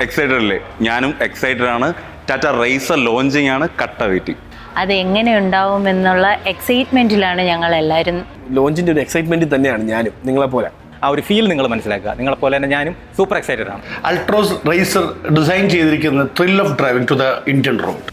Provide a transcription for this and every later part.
Excited അല്ലേ? ഞാനും excited ആണ്. ടാറ്റ റൈസർ ലോഞ്ചിങ് ആണ്. കട്ട വെയിറ്റിംഗ്. അത് എങ്ങനെ ഉണ്ടാവും എന്നുള്ള എക്സൈറ്റ്മെന്റിലാണ് ഞങ്ങൾ എല്ലാവരും. ലോഞ്ചിന്റെ ഒരു എക്സൈറ്റ്മെന്റ് തന്നെയാണ് ഞാനും നിങ്ങളെപ്പോലെ. ആ ഒരു ഫീൽ നിങ്ങൾ മനസ്സിലാക്കുക. നിങ്ങളെപ്പോലെ തന്നെ ഞാനും സൂപ്പർ എക്സൈറ്റഡ് ആണ്. അൾട്രോസ് റൈസർ ഡിസൈൻ ചെയ്തിരിക്കുന്ന thrill of driving to the Indian road.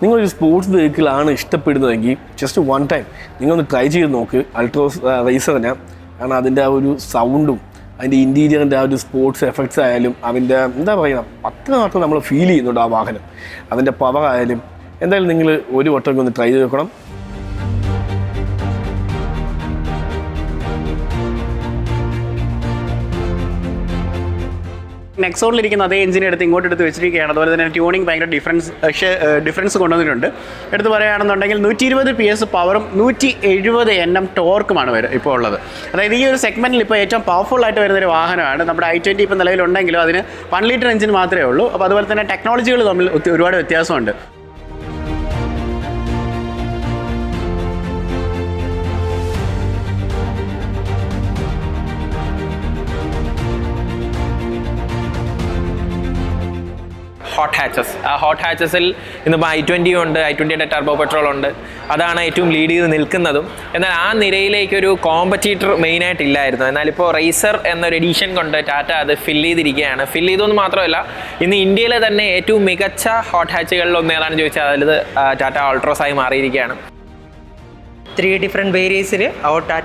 നിങ്ങളൊരു സ്പോർട്സ് വെഹിക്കിളാണ് ഇഷ്ടപ്പെടുന്നതെങ്കിൽ ജസ്റ്റ് വൺ ടൈം നിങ്ങളൊന്ന് ട്രൈ ചെയ്ത് നോക്ക് അൾട്രോസ് റൈസറിനെ. കാരണം അതിൻ്റെ ആ ഒരു സൗണ്ടും അതിൻ്റെ ഇൻറ്റീരിയറിൻ്റെ ആ ഒരു സ്പോർട്സ് എഫക്ട്സ് ആയാലും അതിൻ്റെ എന്താ പറയുക അത്രമാത്രം നമ്മൾ ഫീൽ ചെയ്യുന്നുണ്ട് ആ വാഹനം. അതിൻ്റെ പവർ ആയാലും എന്തായാലും നിങ്ങൾ ഒരു വട്ടമൊക്കെ ഒന്ന് ട്രൈ ചെയ്ത് നോക്കണം. നെക്സോണിലിരിക്കുന്ന അതേ എഞ്ചിനെ എടുത്ത് ഇങ്ങോട്ട് എടുത്ത് വെച്ചിരിക്കുകയാണ്. അതുപോലെ തന്നെ ട്യൂണിങ് ഭയങ്കര ഡിഫറൻസ് കൊണ്ടുവന്നിട്ടുണ്ട്. എടുത്ത് പറയുകയാണെന്നുണ്ടെങ്കിൽ 120 PS പവറും 170 Nm ടോർക്കുമാണ് ഇപ്പോൾ ഉള്ളത്. അതായത് ഈ ഒരു സെഗ്മെൻറ്റിൽ ഇപ്പോൾ ഏറ്റവും പവർഫുൾ ആയിട്ട് വരുന്നൊരു വാഹനമാണ്. നമ്മുടെ i20 ഇപ്പോൾ നിലവിലുണ്ടെങ്കിലും അതിന് 1 ലിറ്റർ എഞ്ചിൻ മാത്രമേ ഉള്ളൂ. അപ്പോൾ അതുപോലെ തന്നെ ടെക്നോളജികൾ തമ്മിൽ ഒരുപാട് വ്യത്യാസമുണ്ട്. Hot hatches. ആ ഹോട്ട് ഹാച്ചസിൽ ഇന്നിപ്പോൾ i20 ഉണ്ട്, i20യുടെ ടർബോ പെട്രോൾ ഉണ്ട്. അതാണ് ഏറ്റവും ലീഡ് ചെയ്ത് നിൽക്കുന്നതും. എന്നാൽ ആ നിരയിലേക്കൊരു കോമ്പറ്റീറ്റർ മെയിനായിട്ട് ഇല്ലായിരുന്നു. എന്നാലിപ്പോൾ റൈസർ എന്നൊരു എഡീഷൻ കൊണ്ട് ടാറ്റ അത് ഫില്ല് ചെയ്തിരിക്കുകയാണ്. ഫില്ല് ചെയ്തെന്ന് മാത്രമല്ല, ഇന്ന് ഇന്ത്യയിലെ തന്നെ ഏറ്റവും മികച്ച ഹോട്ട് ഹാച്ചുകളിൽ ഒന്ന് ഏതാണെന്ന് ചോദിച്ചാൽ അതിൽ ടാറ്റ ഓൾട്രോസ് ആയി മാറിയിരിക്കുകയാണ്. 3 ഡിഫറെൻറ്റ് വേരിയൻസിൽ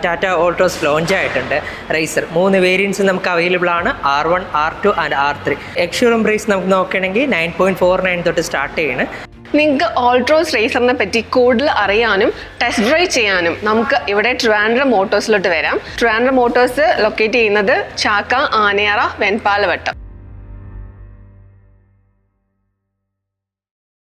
ടാറ്റ ഓൾട്രോസ് ലോഞ്ച് ആയിട്ടുണ്ട്. റൈസർ 3 വേരിയൻസ് നമുക്ക് അവൈലബിൾ ആണ്. R1, R2 and R3. Ex-showroom price നമുക്ക് നോക്കുകയാണെങ്കിൽ 9.49 തൊട്ട് സ്റ്റാർട്ട് ചെയ്യണം. നിങ്ങൾക്ക് ഓൾട്രോസ് റേസറിനെ പറ്റി കൂടുതൽ അറിയാനും ടെസ്റ്റ് ഡ്രൈവ് ചെയ്യാനും നമുക്ക് ഇവിടെ ട്രിവാൻഡ്രം മോട്ടോഴ്സിലോട്ട് വരാം. ട്രിവാൻഡ്രം മോട്ടോഴ്സ് ലൊക്കേറ്റ് ചെയ്യുന്നത് ചാക്ക, ആനയറ, വെൺപാലവട്ടം.